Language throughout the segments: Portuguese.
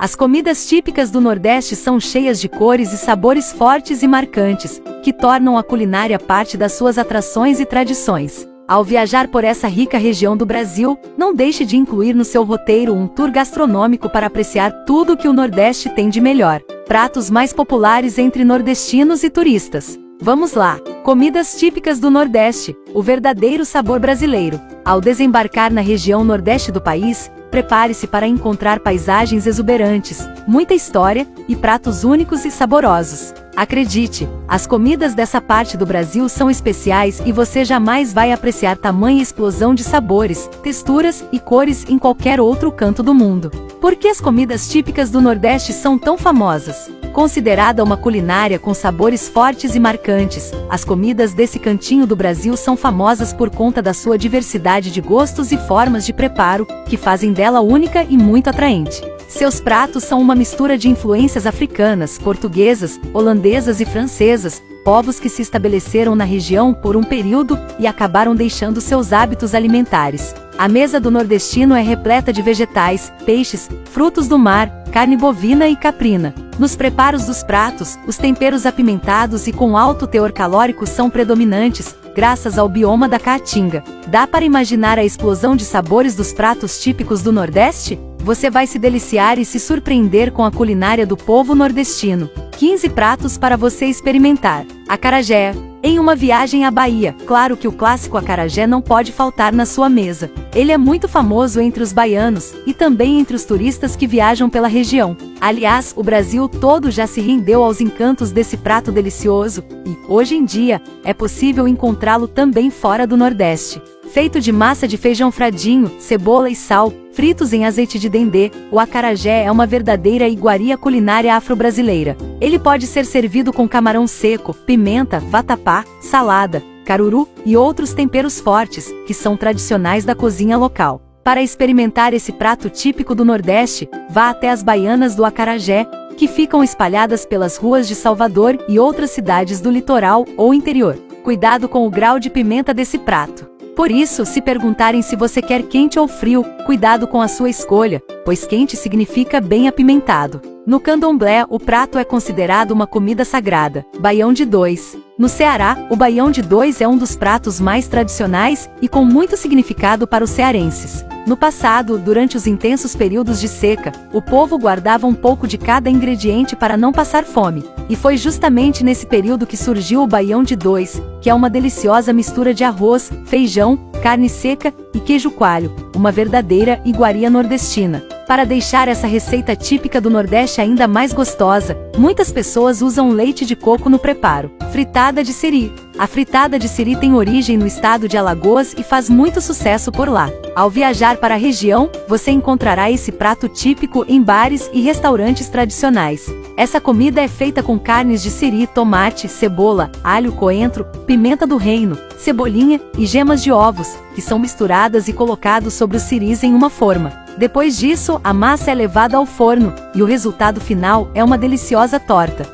As comidas típicas do Nordeste são cheias de cores e sabores fortes e marcantes, que tornam a culinária parte das suas atrações e tradições. Ao viajar por essa rica região do Brasil, não deixe de incluir no seu roteiro um tour gastronômico para apreciar tudo que o Nordeste tem de melhor. Pratos mais populares entre nordestinos e turistas. Vamos lá! Comidas típicas do Nordeste, o verdadeiro sabor brasileiro. Ao desembarcar na região Nordeste do país, prepare-se para encontrar paisagens exuberantes, muita história e pratos únicos e saborosos. Acredite, as comidas dessa parte do Brasil são especiais e você jamais vai apreciar tamanha explosão de sabores, texturas e cores em qualquer outro canto do mundo. Por que as comidas típicas do Nordeste são tão famosas? Considerada uma culinária com sabores fortes e marcantes, as comidas desse cantinho do Brasil são famosas por conta da sua diversidade de gostos e formas de preparo, que fazem dela única e muito atraente. Seus pratos são uma mistura de influências africanas, portuguesas, holandesas e francesas, povos que se estabeleceram na região por um período e acabaram deixando seus hábitos alimentares. A mesa do nordestino é repleta de vegetais, peixes, frutos do mar, carne bovina e caprina. Nos preparos dos pratos, os temperos apimentados e com alto teor calórico são predominantes, graças ao bioma da Caatinga. Dá para imaginar a explosão de sabores dos pratos típicos do Nordeste? Você vai se deliciar e se surpreender com a culinária do povo nordestino. 15 pratos para você experimentar. Acarajé. Em uma viagem à Bahia, claro que o clássico acarajé não pode faltar na sua mesa. Ele é muito famoso entre os baianos e também entre os turistas que viajam pela região. Aliás, o Brasil todo já se rendeu aos encantos desse prato delicioso e, hoje em dia, é possível encontrá-lo também fora do Nordeste. Feito de massa de feijão fradinho, cebola e sal, fritos em azeite de dendê, o acarajé é uma verdadeira iguaria culinária afro-brasileira. Ele pode ser servido com camarão seco, pimenta, vatapá, salada, caruru e outros temperos fortes, que são tradicionais da cozinha local. Para experimentar esse prato típico do Nordeste, vá até as Baianas do Acarajé, que ficam espalhadas pelas ruas de Salvador e outras cidades do litoral ou interior. Cuidado com o grau de pimenta desse prato. Por isso, se perguntarem se você quer quente ou frio, cuidado com a sua escolha, pois quente significa bem apimentado. No candomblé, o prato é considerado uma comida sagrada, baião de dois. No Ceará, o baião de dois é um dos pratos mais tradicionais e com muito significado para os cearenses. No passado, durante os intensos períodos de seca, o povo guardava um pouco de cada ingrediente para não passar fome. E foi justamente nesse período que surgiu o baião de dois, que é uma deliciosa mistura de arroz, feijão, carne seca e queijo coalho, uma verdadeira iguaria nordestina. Para deixar essa receita típica do Nordeste ainda mais gostosa, muitas pessoas usam leite de coco no preparo. Fritada de siri. A fritada de siri tem origem no estado de Alagoas e faz muito sucesso por lá. Ao viajar para a região, você encontrará esse prato típico em bares e restaurantes tradicionais. Essa comida é feita com carnes de siri, tomate, cebola, alho, coentro, pimenta do reino, cebolinha e gemas de ovos, que são misturadas e colocados sobre os siris em uma forma. Depois disso, a massa é levada ao forno, e o resultado final é uma deliciosa torta.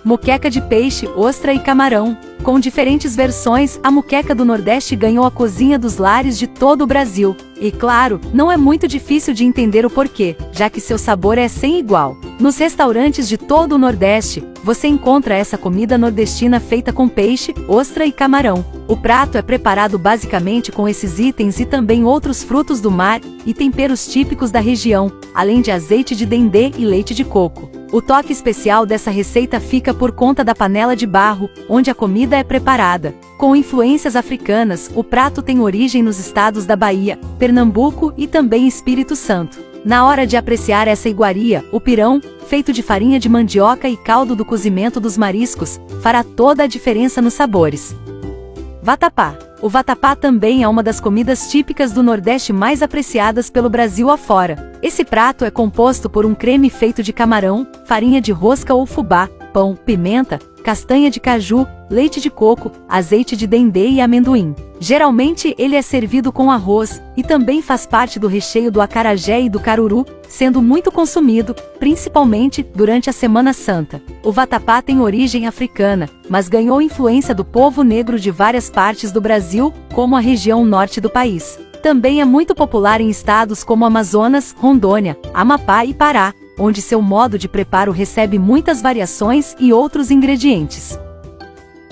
Moqueca de peixe, ostra e camarão. Com diferentes versões, a moqueca do Nordeste ganhou a cozinha dos lares de todo o Brasil. E claro, não é muito difícil de entender o porquê, já que seu sabor é sem igual. Nos restaurantes de todo o Nordeste, você encontra essa comida nordestina feita com peixe, ostra e camarão. O prato é preparado basicamente com esses itens e também outros frutos do mar e temperos típicos da região, além de azeite de dendê e leite de coco. O toque especial dessa receita fica por conta da panela de barro, onde a comida é preparada. Com influências africanas, o prato tem origem nos estados da Bahia, Pernambuco e também Espírito Santo. Na hora de apreciar essa iguaria, o pirão, feito de farinha de mandioca e caldo do cozimento dos mariscos, fará toda a diferença nos sabores. Vatapá. O vatapá também é uma das comidas típicas do Nordeste mais apreciadas pelo Brasil afora. Esse prato é composto por um creme feito de camarão, farinha de rosca ou fubá, pão, pimenta, castanha de caju, leite de coco, azeite de dendê e amendoim. Geralmente ele é servido com arroz, e também faz parte do recheio do acarajé e do caruru, sendo muito consumido, principalmente durante a Semana Santa. O vatapá tem origem africana, mas ganhou influência do povo negro de várias partes do Brasil, como a região norte do país. Também é muito popular em estados como Amazonas, Rondônia, Amapá e Pará, onde seu modo de preparo recebe muitas variações e outros ingredientes.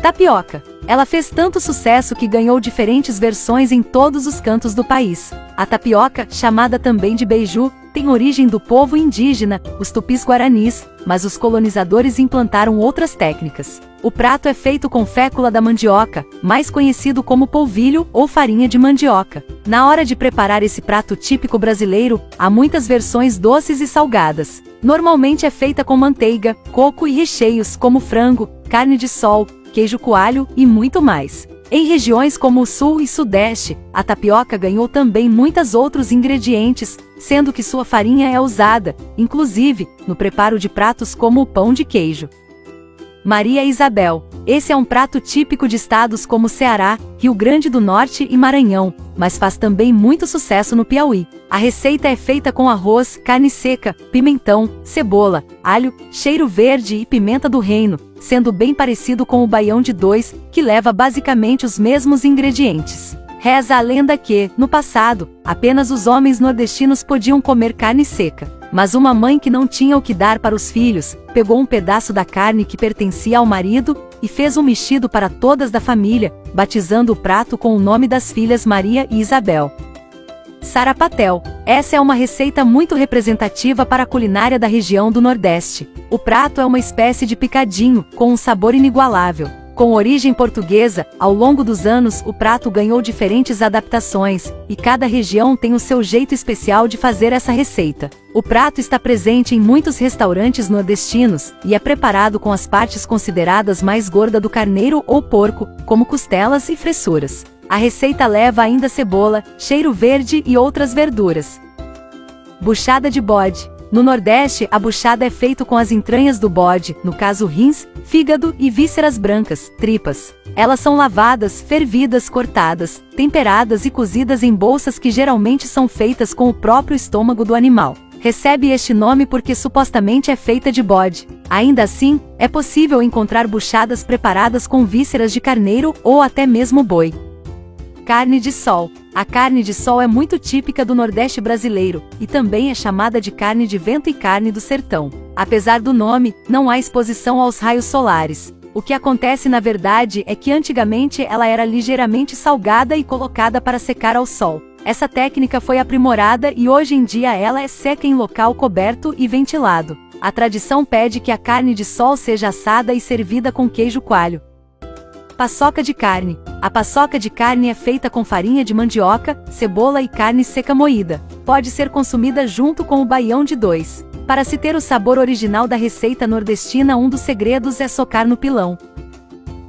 Tapioca. Ela fez tanto sucesso que ganhou diferentes versões em todos os cantos do país. A tapioca, chamada também de beiju, tem origem do povo indígena, os tupis-guaranis, mas os colonizadores implantaram outras técnicas. O prato é feito com fécula da mandioca, mais conhecido como polvilho ou farinha de mandioca. Na hora de preparar esse prato típico brasileiro, há muitas versões doces e salgadas. Normalmente é feita com manteiga, coco e recheios como frango, carne de sol, queijo coalho e muito mais. Em regiões como o Sul e Sudeste, a tapioca ganhou também muitos outros ingredientes, sendo que sua farinha é usada, inclusive, no preparo de pratos como o pão de queijo. Maria Isabel. Esse é um prato típico de estados como Ceará, Rio Grande do Norte e Maranhão, mas faz também muito sucesso no Piauí. A receita é feita com arroz, carne seca, pimentão, cebola, alho, cheiro verde e pimenta do reino, sendo bem parecido com o baião de dois, que leva basicamente os mesmos ingredientes. Reza a lenda que, no passado, apenas os homens nordestinos podiam comer carne seca. Mas uma mãe que não tinha o que dar para os filhos, pegou um pedaço da carne que pertencia ao marido e fez um mexido para todas da família, batizando o prato com o nome das filhas Maria e Isabel. Sarapatel. Essa é uma receita muito representativa para a culinária da região do Nordeste. O prato é uma espécie de picadinho, com um sabor inigualável. Com origem portuguesa, ao longo dos anos o prato ganhou diferentes adaptações, e cada região tem o seu jeito especial de fazer essa receita. O prato está presente em muitos restaurantes nordestinos, e é preparado com as partes consideradas mais gordas do carneiro ou porco, como costelas e fressuras. A receita leva ainda cebola, cheiro verde e outras verduras. Buchada de bode. No Nordeste, a buchada é feita com as entranhas do bode, no caso rins, fígado e vísceras brancas, tripas. Elas são lavadas, fervidas, cortadas, temperadas e cozidas em bolsas que geralmente são feitas com o próprio estômago do animal. Recebe este nome porque supostamente é feita de bode. Ainda assim, é possível encontrar buchadas preparadas com vísceras de carneiro ou até mesmo boi. Carne de sol. A carne de sol é muito típica do Nordeste brasileiro, e também é chamada de carne de vento e carne do sertão. Apesar do nome, não há exposição aos raios solares. O que acontece na verdade é que antigamente ela era ligeiramente salgada e colocada para secar ao sol. Essa técnica foi aprimorada e hoje em dia ela é seca em local coberto e ventilado. A tradição pede que a carne de sol seja assada e servida com queijo coalho. Paçoca de carne. A paçoca de carne é feita com farinha de mandioca, cebola e carne seca moída. Pode ser consumida junto com o baião de dois. Para se ter o sabor original da receita nordestina, um dos segredos é socar no pilão.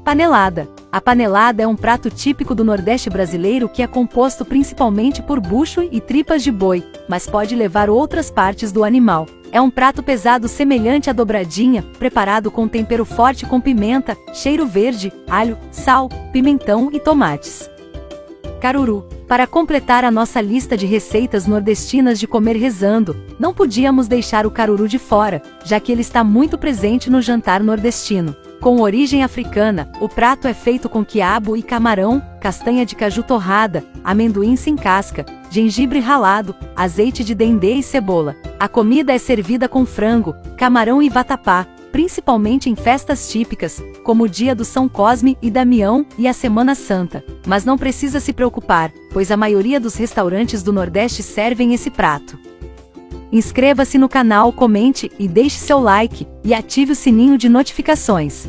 Panelada. A panelada é um prato típico do Nordeste brasileiro que é composto principalmente por bucho e tripas de boi, mas pode levar outras partes do animal. É um prato pesado semelhante à dobradinha, preparado com tempero forte com pimenta, cheiro verde, alho, sal, pimentão e tomates. Caruru. Para completar a nossa lista de receitas nordestinas de comer rezando, não podíamos deixar o caruru de fora, já que ele está muito presente no jantar nordestino. Com origem africana, o prato é feito com quiabo e camarão, castanha de caju torrada, amendoim sem casca, gengibre ralado, azeite de dendê e cebola. A comida é servida com frango, camarão e vatapá, principalmente em festas típicas, como o dia do São Cosme e Damião e a Semana Santa. Mas não precisa se preocupar, pois a maioria dos restaurantes do Nordeste servem esse prato. Inscreva-se no canal, comente e deixe seu like, e ative o sininho de notificações.